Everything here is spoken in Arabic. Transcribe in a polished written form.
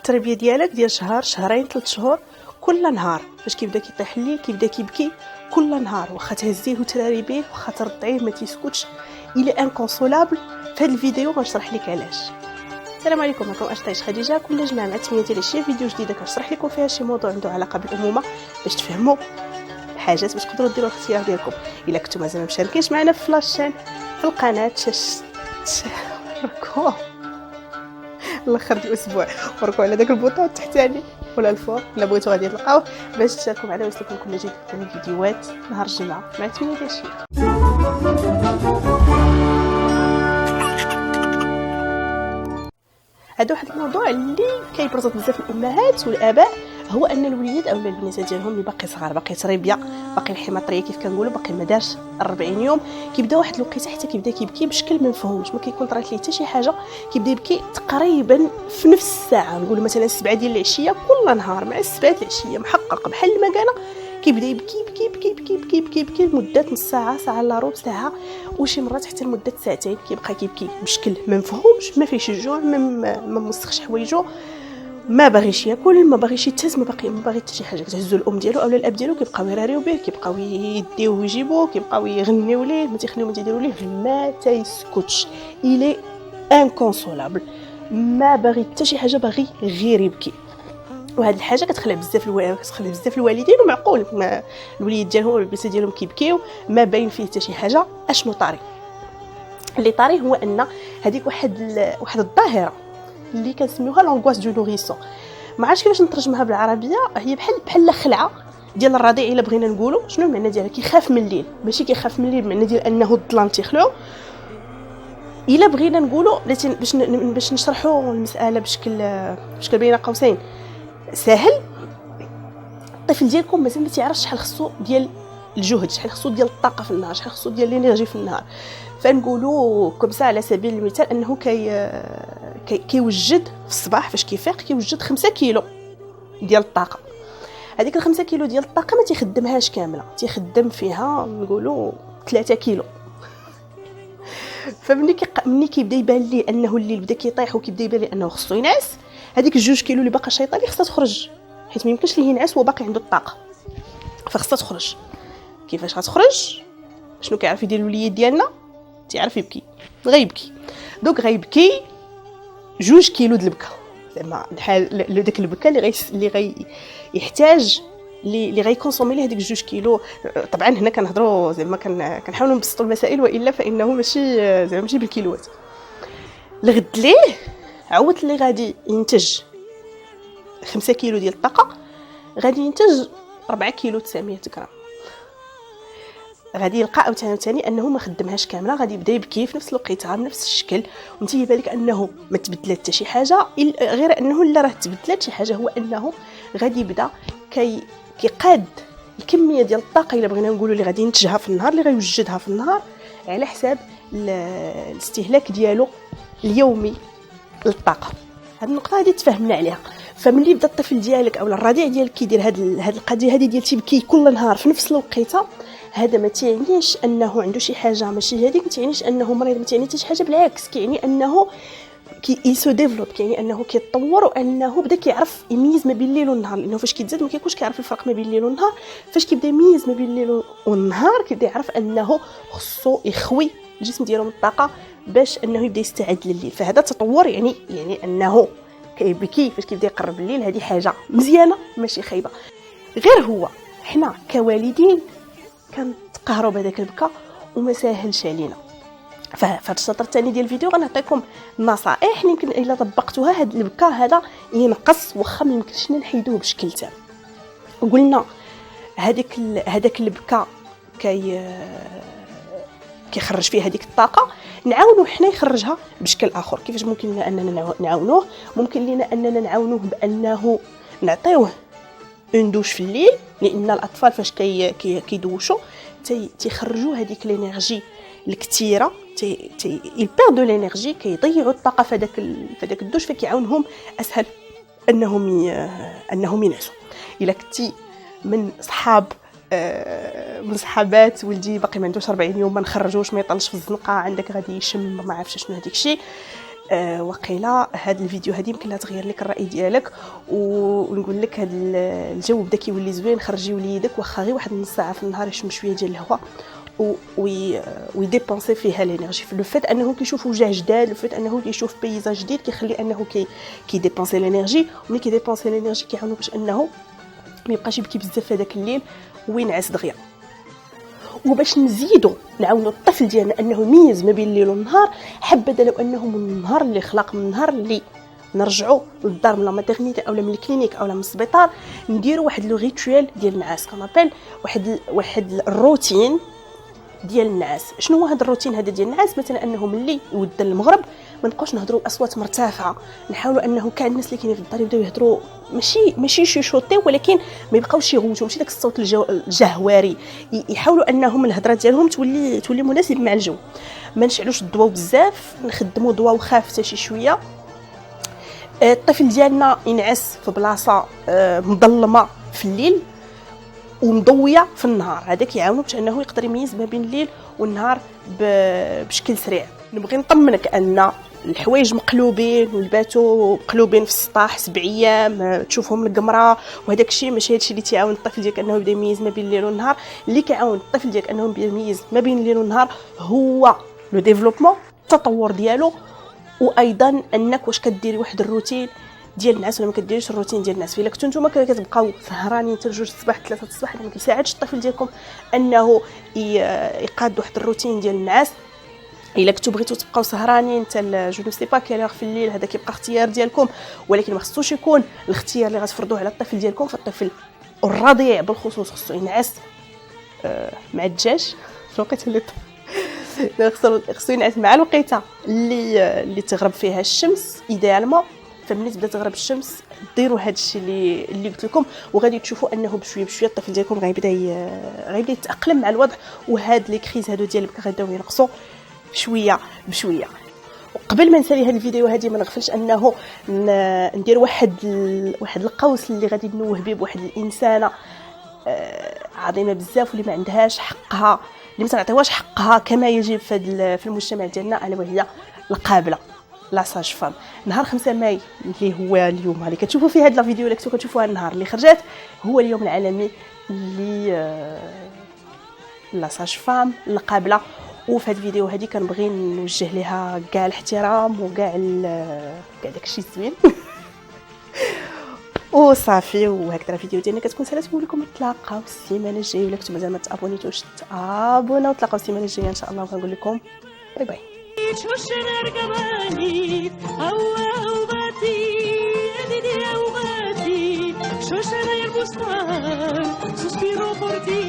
التربيه ديالك ديال شهر شهرين 3 شهور كل نهار فاش كيبدا كيطيح الليل كيبدا كيبكي كل نهار، واخا تهزيه وتراري به واخا ترضعيه ما تيسكتش الى انكونسولابل. في هذا الفيديو غنشرح لك علاش. السلام عليكم، معكم اشطيش خديجه. كل جمعه مع 8 ديال العشيه فيديو جديده كنشرح لكم فيها شي موضوع عنده علاقه بالامومه باش تفهموا حاجات باش تقدروا ديروا الاختيار ديالكم. الا كنتو مازال ما مشاركينش معنا في لاشين في القناه شاركوا الاخر ديال الاسبوع وركوا على داك البوطون التحتاني ولا الفوق الا بغيتوا غادي تلقاوه باش تشاركوا معنا ويوصلكم كل جديد في الفيديوهات نهار الجمعه مع 8 ديال العشيه. هذا واحد الموضوع اللي كيبرز بزاف الامهات والاباء، هو ان الوليد او البنات ديالهم اللي باقي صغار باقي تربيه باقي الحماطريه كيف كنقولوا باقي ما دارش 40 يوم كيبدا واحد الوقيته حتى كيبدا كيبكي بشكل ما مفهومش، ما كيكون طرات ليه حتى شي حاجه، كيبدا يبكي تقريبا في نفس الساعه، نقولوا مثلا 7 ديال العشيه كل نهار مع 7 العشيه محقق بحال ما كان كيبدا يبكي بكي بكي بكي بكي بكي بكي لمده نص ساعه ساعه الا ربع ساعه وشي مرات حتى لمده ساعتين كيبقى كيبكي بشكل ما مفهومش، ما فيش الجوع ما مسخش حوايجو، ما باغيش ياكل ما باغيش يتهز ما باغي حتى شي حاجه. كتهزوا الام ديالو اولا الاب ديالو كيبقاو يراريو به كيبقاو يديوه ويجيبوه كيبقاو يغنيو ليه ما تيخليو ما تيديروا ليه ما تيسكتش الي انكونسولابل، ما باغي حتى شي حاجه باغي غير يبكي. وهاد الحاجه كتخلع بزاف الوالدين ومعقول ما الوليد ديالهم ولا البنات ديالهم كيبكيو ما باين فيه حتى شي حاجه. اشنو طاري؟ اللي طاري هو ان هذيك واحد الظاهره اللي كنسميوها لونغواس دو نوريسون، ما عرفتش كيفاش نترجمها بالعربيه، هي بحال خلعه ديال الرضيع. الا بغينا نقولوا شنو المعنى ديالها، كيخاف من الليل، ماشي كيخاف من الليل بمعنى ديال انه الظلام تيخلعو. الا بغينا نقولوا باش نشرحوا المساله بشكل بين قوسين سهل، الطفل ديالكم مازال ما تيعرفش شحال خصو ديال الجهد، شحال خصو ديال الطاقه في النهار، شحال خصو ديال الانرجي في النهار. فنقولوا كمسا على سبيل المثال انه كيوجد في الصباح فاش كيفيق كيوجد 5 كيلو ديال الطاقه. هذيك 5 كيلو ديال الطاقه ما تيخدمهاش كامله، تيخدم فيها نقولوا 3 كيلو. فمني كيبدا يبان ليه انه الليل بدا كيطيح وكيبدا يبان ليه انه خصو ينعس، هذيك 2 كيلو اللي باقا الشيطان خصها تخرج، حيت ما يمكنش ليه ينعس وباقي عنده الطاقه، فخصها تخرج. كيفاش غتخرج؟ شنو كيعرف يدير الوليد ديالنا؟ تيعرف يبكي، غيبكي دوك غيبكي 2 كيلو د البكا، زعما بحال داك البكا اللي يحتاج اللي غيكونسومي ليه هذيك 2 كيلو. طبعا هنا كنهضروا زعما كنحاولوا نبسطوا المسائل، والا فانه ماشي زعما ماشي بالكيلوات. الغد ليه عوض اللي غادي ينتج 5 كيلو ديال الطاقه غادي ينتج 4 كيلو 900 غرام. غادي يلقى عاوتاني انه ما خدمهاش كامله، غادي يبدا يبكي في نفس الوقيته بنفس الشكل، وانت يبان لك انه ما تبدلات حتى شي حاجه، غير انه لا راه تبدلات شي حاجه، هو انه غادي يبدا كيقاد الكميه ديال الطاقه الا بغينا نقولوا اللي غادي ينتجها في النهار، اللي غيوجدها في النهار على حساب الاستهلاك ديالو اليومي للطاقه. هذه النقطه هذه تفهمنا عليها. فملي بدا الطفل ديالك او الرضيع ديالك كيدير هذه القضيه هذه ديال تيبكي كل نهار في نفس الوقيته، هذا ما تعنيش انه عنده شي حاجه، ماشي هذيك ما تعنيش انه مريض، ما تعني حتى شي حاجه، بالعكس كيعني انه يسو ديفلوب، كيعني انه كيتطور وانه بدا كيعرف يميز ما بين الليل والنهار، لانه فاش كيتزاد ما كيكونش كيعرف الفرق ما بين الليل والنهار. فاش كيبدا يميز ما بين الليل والنهار كيبدا يعرف انه خصو يخوي الجسم ديالو من الطاقه باش انه يبدا يستعد لليل. فهذا تطور يعني انه كيبكي فاش كيبدا يقرب الليل، هذه حاجه مزيانه ماشي خايبه. غير هو حنا كوالدين كنتقهروا بهذاك البكا وما ساهلش علينا. فهاد الشطر الثاني ديال الفيديو غنعطيكم نصائح يمكن الا طبقتوها هاد البكا هذا ينقص، واخا ما يمكنش نحيدوه بشكل تام. قلنا هذاك البكا كيخرج فيه هذيك الطاقه، نعاونوا حنا يخرجها بشكل اخر. كيفاش ممكن لنا اننا نعاونوه؟ ممكن لنا اننا نعاونوه بانه نعطيوه اون دوش في الليل، لان الاطفال فاش كيدوشوا تيخرجوا هذيك الانرجي الكثيره، il perd de l'énergie، كيضيعوا الطاقه في هذاك الدوش، فكيعاونهم اسهل انهم ينعسوا. الا كنتي من صحابات ولدي باقي ما عندوش 40 يوم ما نخرجوش ما يطلش في الزنقه عندك غادي يشم ما عرفش شنو هذيك الشيء، وقيلا هذا الفيديو هذه يمكن لها تغير لك الراي ديالك، ونقول لك هذا الجو بدا كيولي زوين. خرجي وليدك واخا غير واحد نص ساعه في النهار يشم شويه ديال الهواء ويديبونسي فيها لينيرجي. لو فات انه كيشوف وجه جداد، لو فات انه كيشوف بيزاج جديد كيخلي انه كيديبونسي لينيرجي، وملي كيديبونسي لينيرجي كيعاونو باش انه ما يبقاش يبكي بزاف في هذاك الليل وينعس دغيا. وباش نزيدو نعاونو الطفل ديالنا انه يميز ما بين الليل والنهار، حبذا لو انه من النهار اللي خلق، من النهار اللي نرجعوا للدار من لا ماتيرنيتي اولا من الكلينيك اولا من السبيطار، نديروا واحد لو ريتوال ديال النعاس كنابيل، واحد الروتين ديال النعاس. شنو هو هذا الروتين هذا ديال النعاس؟ مثلا انه ملي يودى المغرب ما نبقاوش نهضروا باصوات مرتفعه، نحاولوا انه كاع الناس اللي كاينين في الدار يبداو يهضروا ماشي شيشوطيو، ولكن ما يبقاوش يغوتوا، ماشي داك الصوت الجهواري. يحاولوا انهم الهضره ديالهم تولي مناسب مع الجو. ما نشعلوش الضوء بزاف، نخدموا ضوء خافته شي شويه. الطفل ديالنا ينعس في بلاصه مظلمه في الليل ومضويه في النهار، هذا كيعاونو باش انه يقدر يميز ما بين الليل والنهار بشكل سريع. نبغي نطمنك ان الحوايج مقلوبين والباتو مقلوبين في السطح 7 ايام تشوفهم القمره، وهذاك الشيء ماشي هادشي اللي تيعاون الطفل ديالك انه يبدا يميز ما بين الليل والنهار. اللي كيعاون الطفل ديالك انه يبدا يميز ما بين الليل والنهار هو لو ديفلوبمون، التطور ديالو، وايضا انك واش كديري واحد الروتين ديال النعاس ولا ما كديريش الروتين ديال النعاس. الا كنتو نتوما كتبقاو سهرانين حتى 2 الصباح 3 الصباح، ما كيساعدش الطفل ديالكم انه يقاد واحد الروتين ديال النعاس. الا كنتو بغيتو تبقاو سهرانين حتى جو نو سي با كيلور في الليل، هذا كيبقى اختيار ديالكم، ولكن ما خصوش يكون الاختيار اللي غتفرضوه على الطفل ديالكم. فالطفل الرضيع بالخصوص خصو ينعس مع الدجاج في الوقت اللي خصو ينعس مع الوقيته اللي تغرب فيها الشمس ايديالمون. فملي تبدا تغرب الشمس ديروا هذا الشيء اللي قلت لكم، وغادي تشوفوا انه بشويه الطفل ديالكم غيبدا يتاقلم مع الوضع، وهاد لي كريز هادو ديال البكا غاديو ينقصوا شويه بشويه. وقبل ما نسالي هذا الفيديو هذه ما نغفلش انه ندير واحد القوس اللي غادي نوه به بواحد الانسانه عظيمه بزاف واللي ما عندهاش حقها، اللي ما تعطيوهاش حقها كما يجب في المجتمع ديالنا، الا وهي القابله لا ساج فام. نهار 5 ماي اللي هو اليوم اللي كتشوفوا فيه هذا الفيديو، اللي كتشوفوها النهار اللي خرجت، هو اليوم العالمي اللي لا ساج فام القابله. وفي هذا الفيديو هذه كنبغي نوجه لها كاع الاحترام وكاع داكشي الزوين وصافي. وهكذا الفيديو ديالنا كتكون سالات. نقول لكم نتلاقاو السيمانه الجايه، ولا كنتو مازال ما تابونيتوش تابوناو. نتلاقاو السيمانه الجايه ان شاء الله، وكنقول لكم باي باي. Sospiro por ti.